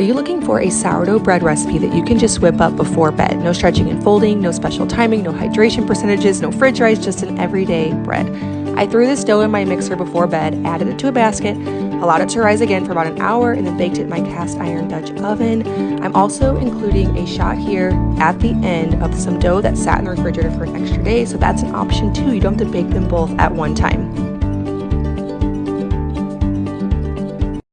Are you looking for a sourdough bread recipe that you can just whip up before bed? No stretching and folding, no special timing, no hydration percentages, no fridge rise, just an everyday bread. I threw this dough in my mixer before bed, added it to a basket, allowed it to rise again for about an hour, and then baked it in my cast iron Dutch oven. I'm also including a shot here at the end of some dough that sat in the refrigerator for an extra day, so that's an option too. You don't have to bake them both at one time.